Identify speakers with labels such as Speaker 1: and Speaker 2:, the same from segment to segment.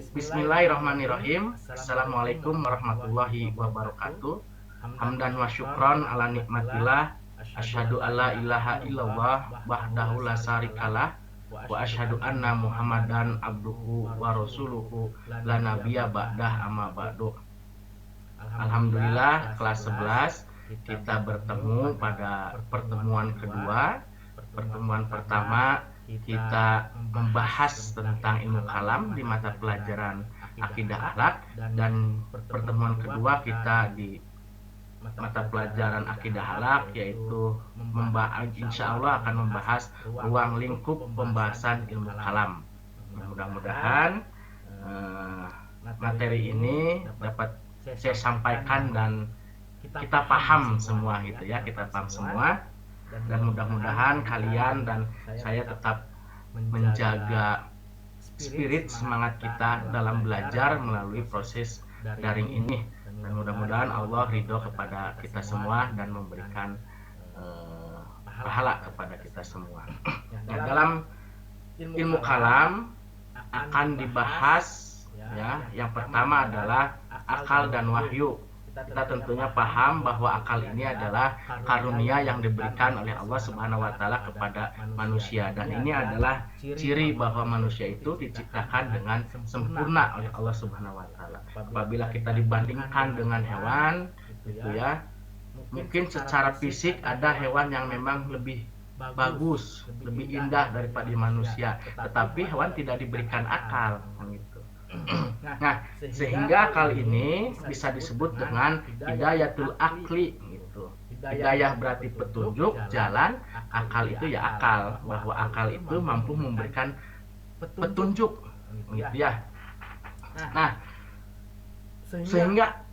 Speaker 1: Bismillahirrahmanirrahim. Assalamualaikum warahmatullahi wabarakatuh. Hamdan wa syukron ala nikmatillah. Asyhadu alla ilaha illallah wahdahu la syarikalah wa asyhadu anna Muhammadan abduhu wa rasuluhu la nabiyya ba'dah amma ba'du. Alhamdulillah, kelas 11 kita bertemu pada pertemuan kedua. Pertemuan pertama kita membahas tentang ilmu kalam di mata pelajaran akidah akhlak, dan pertemuan kedua kita di mata pelajaran akidah akhlak yaitu insya Allah akan membahas ruang lingkup pembahasan ilmu kalam. Mudah-mudahan materi ini dapat saya sampaikan dan kita paham semua gitu ya, kita paham semua. Dan mudah-mudahan kalian dan saya tetap menjaga spirit semangat kita dalam belajar melalui proses daring ini, dan mudah-mudahan Allah ridho kepada kita semua dan memberikan pahala kepada kita semua. Nah, dalam ilmu kalam akan dibahas ya, yang pertama adalah akal dan wahyu. Kita tentunya paham bahwa akal ini adalah karunia yang diberikan oleh Allah Subhanahu wa taala kepada manusia, dan ini adalah ciri bahwa manusia itu diciptakan dengan sempurna oleh Allah Subhanahu wa taala. Apabila kita dibandingkan dengan hewan gitu ya, mungkin secara fisik ada hewan yang memang lebih bagus, lebih indah daripada manusia, tetapi hewan tidak diberikan akal gitu. Nah, sehingga kali ini bisa disebut dengan hidayatul akli gitu. Hidayah berarti petunjuk, jalan, akal itu ya akal, bahwa akal itu mampu memberikan petunjuk gitu ya. Nah, sehingga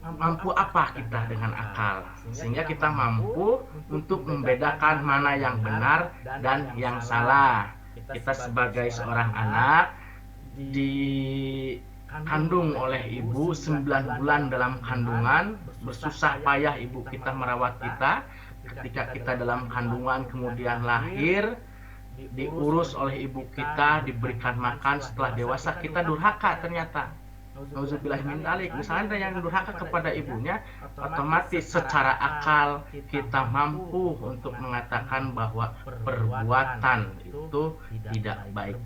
Speaker 1: mampu apa kita dengan akal? Sehingga kita mampu untuk membedakan mana yang benar dan yang salah. Kita sebagai seorang anak dikandung oleh ibu 9 bulan dalam kandungan, bersusah payah ibu kita merawat kita. Ketika kita dalam kandungan kemudian lahir, diurus oleh ibu kita, diberikan makan. Setelah dewasa kita durhaka ternyata. Nauzubillah min dzalik. Misalnya yang durhaka kepada ibunya, otomatis secara akal kita mampu untuk mengatakan bahwa perbuatan itu tidak baik.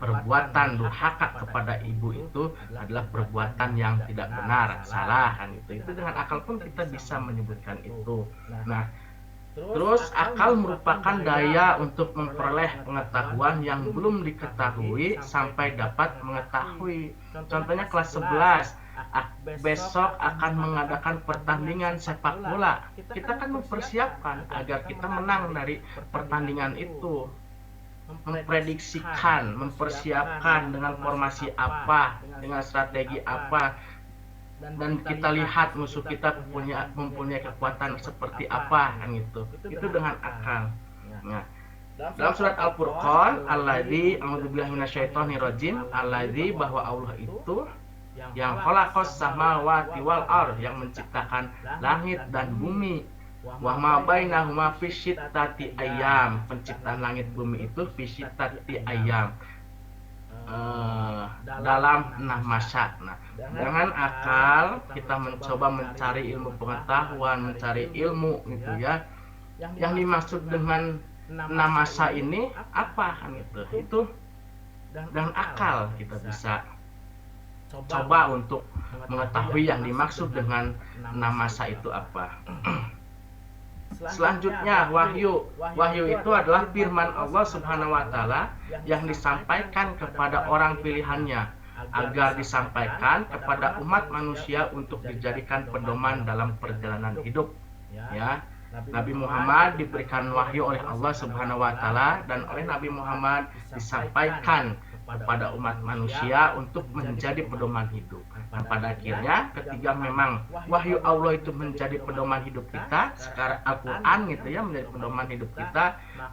Speaker 1: Perbuatan durhaka kepada ibu itu adalah perbuatan yang tidak benar, salah kan itu. Itu dengan akal pun kita bisa menyebutkan itu. Nah, terus akal merupakan daya untuk memperoleh pengetahuan yang belum diketahui sampai dapat mengetahui. Contohnya kelas 11 besok akan mengadakan pertandingan sepak bola. Kita kan mempersiapkan agar kita menang dari pertandingan itu, memprediksikan, mempersiapkan dengan formasi apa, dengan strategi apa, dan kita lihat musuh kita mempunyai kekuatan seperti apa kan gitu. Itu dengan akal. Nah, dalam surat Al-Furqan, alladzi a'udzubillahi minasyaitonirrajim, alladzi bahwa Allah itu yang khalaqas samawati wal ardh, yang menciptakan langit dan bumi. Wa ma bainahuma fi syittati ayyam, penciptaan langit bumi itu fi syittati ayyam, dalam 6 masa. Nah, dengan akal kita mencoba mencari ilmu pengetahuan, mencari ilmu gitu ya. Yang dimaksud dengan 6 masa ini apa kan gitu. Itu dengan akal kita bisa coba untuk mengetahui yang dimaksud dengan 6 masa itu apa. Selanjutnya wahyu. Wahyu itu adalah firman Allah Subhanahu wa taala yang disampaikan kepada orang pilihannya agar disampaikan kepada umat manusia untuk dijadikan pedoman dalam perjalanan hidup. Ya. Nabi Muhammad diberikan wahyu oleh Allah Subhanahu wa taala, dan oleh Nabi Muhammad disampaikan kepada umat manusia untuk menjadi pedoman hidup. Dan pada akhirnya ketika memang wahyu Allah itu menjadi pedoman hidup kita, sekarang Al-Quran gitu ya menjadi pedoman hidup kita,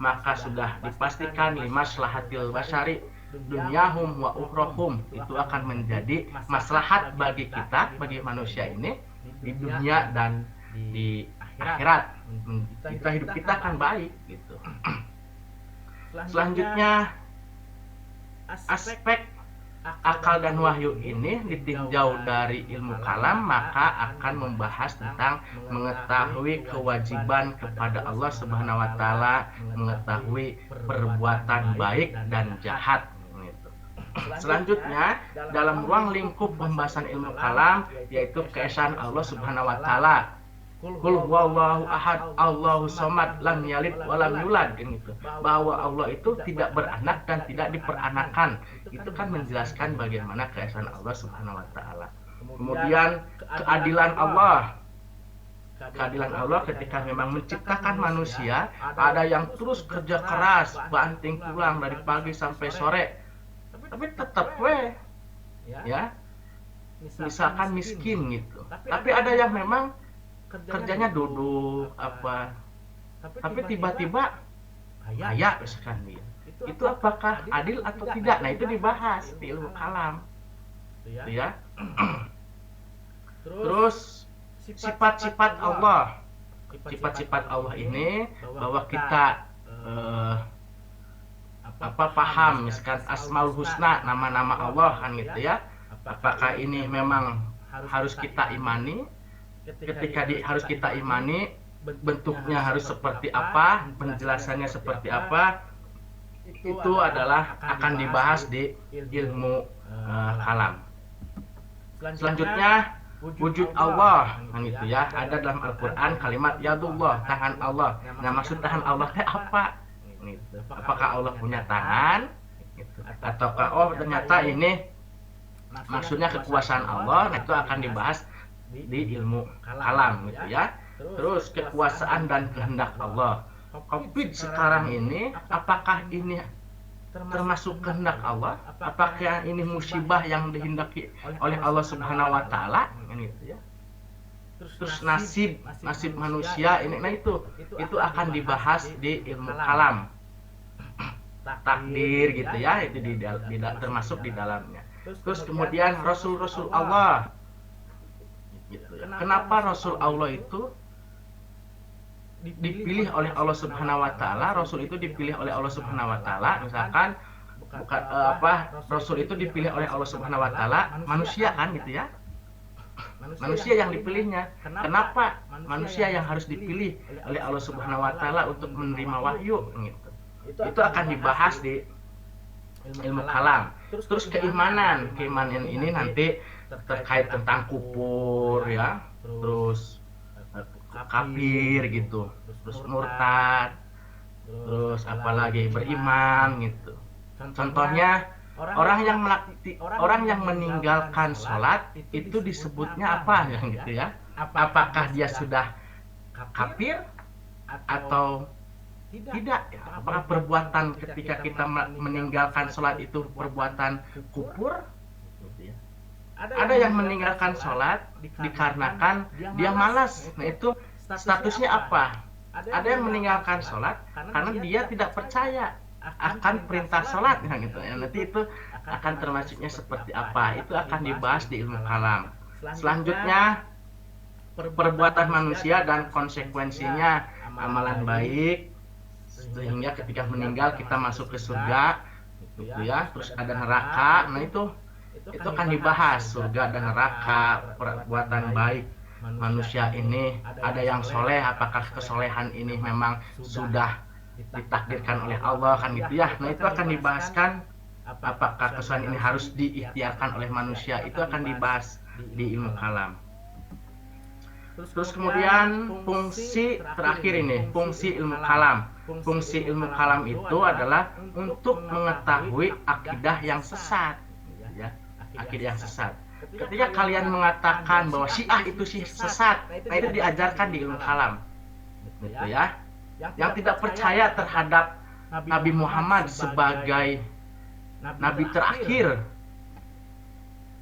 Speaker 1: maka sudah dipastikan limaslahatil basyari dunyahum wa ukhrohum, itu akan menjadi maslahat bagi kita, bagi manusia ini di dunia dan di akhirat. Kita hidup kita akan baik gitu. Selanjutnya aspek akal dan wahyu ini ditinjau dari ilmu kalam, maka akan membahas tentang mengetahui kewajiban kepada Allah Subhanahu wa taala, mengetahui perbuatan baik dan jahat. Selanjutnya, dalam ruang lingkup pembahasan ilmu kalam, yaitu keesaan Allah Subhanahu wa taala. Qul huwallahu ahad, Allahu somad, lam yalid wa lam yulad, gitu. Bahwa Allah itu tidak beranak dan tidak diperanakan. Itu kan menjelaskan bagaimana keesaan Allah Subhanahu wa taala. Kemudian keadilan Allah. Keadilan Allah ketika memang menciptakan manusia, ada yang terus kerja keras, banting tulang dari pagi sampai sore. Tapi tetap ya, misalkan miskin gitu. Tapi ada yang memang kerjanya duduk tapi tiba-tiba kaya misalkan dia. Itu apakah adil atau tidak? Nah, itu dibahas di ilmu kalam. Ya. Terus sifat-sifat Allah. Sifat-sifat Allah ini bahwa kita paham misalkan Asmaul Husna, nama-nama Allah kan gitu ya. Apakah ini memang harus kita imani? Ketika harus kita imani, bentuknya harus seperti apa, penjelasannya seperti apa, itu adalah akan dibahas di ilmu kalam. Selanjutnya wujud Allah, kan gitu ya. Ada dalam Al-Quran kalimat yadullah, tangan Allah. Nah, maksud tangan Allah itu apa? Gitu. Apakah Allah punya tangan? Gitu. Ataukah ternyata ini maksudnya kekuasaan Allah? Nah, itu akan dibahas di ilmu kalam gitu ya. Terus kekuasaan dan kehendak Allah. Covid sekarang ini, apakah ini termasuk kehendak Allah? Apakah ini musibah yang dihendaki oleh Allah Subhanahu wa taala? Gitu ya. Terus nasib manusia ini, nah itu akan dibahas di ilmu kalam. Takdir gitu ya, itu termasuk di dalamnya. Terus kemudian Rasul Allah. Gitu ya. Kenapa Rasul Allah itu dipilih oleh Allah Subhanahu wa taala? Rasul itu dipilih oleh Allah Subhanahu wa taala, misalkan Rasul itu dipilih oleh Allah Subhanahu wa taala, manusia kan gitu ya. Manusia yang dipilihnya. Kenapa manusia yang harus dipilih oleh Allah Subhanahu wa taala untuk menerima wahyu gitu. Itu akan dibahas di ilmu kalam. Terus keimanan ini nanti terkait tentang kupur ya, terus kafir gitu, terus murtad, terus apalagi beriman gitu. Contohnya orang yang meninggalkan sholat itu disebutnya apa ya gitu ya? Apakah dia sudah kafir atau tidak ya? Apakah perbuatan ketika kita meninggalkan sholat itu perbuatan kufur? Ada yang meninggalkan sholat dikarenakan dia malas. Nah, itu statusnya apa? Ada yang meninggalkan sholat karena dia tidak percaya akan perintah sholat gitu ya. Nanti itu akan termasuknya seperti apa? Itu akan dibahas di ilmu kalam. Selanjutnya perbuatan manusia dan konsekuensinya, amalan baik sehingga ketika meninggal kita masuk ke surga gitu ya. Terus ada neraka. Nah, itu akan dibahas surga dan neraka, perbuatan baik manusia ini. Ada yang soleh, apakah kesolehan ini memang sudah ditakdirkan oleh Allah kan gitu ya. Nah, itu akan dibahaskan apakah kesolehan ini harus diikhtiarkan oleh manusia. Itu akan dibahas di ilmu kalam. Terus kemudian fungsi terakhir ini, fungsi ilmu kalam. Fungsi ilmu kalam itu adalah untuk mengetahui akidah yang sesat ya. Akidah yang sesat. Ketika kalian mengatakan bahwa Syiah itu sesat, nah itu diajarkan di ilmu kalam, gitu ya. Yang tidak percaya terhadap Nabi Muhammad sebagai Nabi terakhir,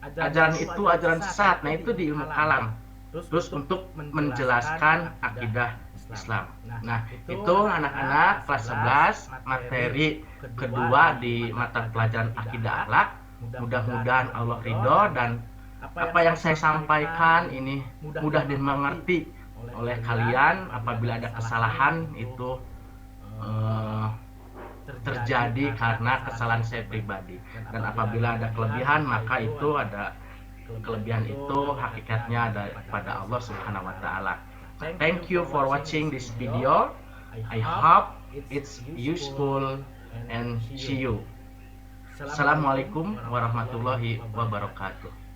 Speaker 1: ajaran itu ajaran sesat. Nah, itu di ilmu kalam. Terus untuk menjelaskan akidah Islam. Nah, itu anak-anak kelas 11 materi kedua di mata pelajaran akidah akhlak. Mudah-mudahan Allah ridho dan apa yang saya sampaikan ini mudah dimengerti oleh kalian. Apabila ada kesalahan itu terjadi karena kesalahan saya pribadi. Dan apabila ada kelebihan, maka itu ada kelebihan itu hakikatnya ada pada Allah Subhanahu wa taala. Thank you for watching this video. I hope it's useful and see you. Assalamualaikum warahmatullahi wabarakatuh.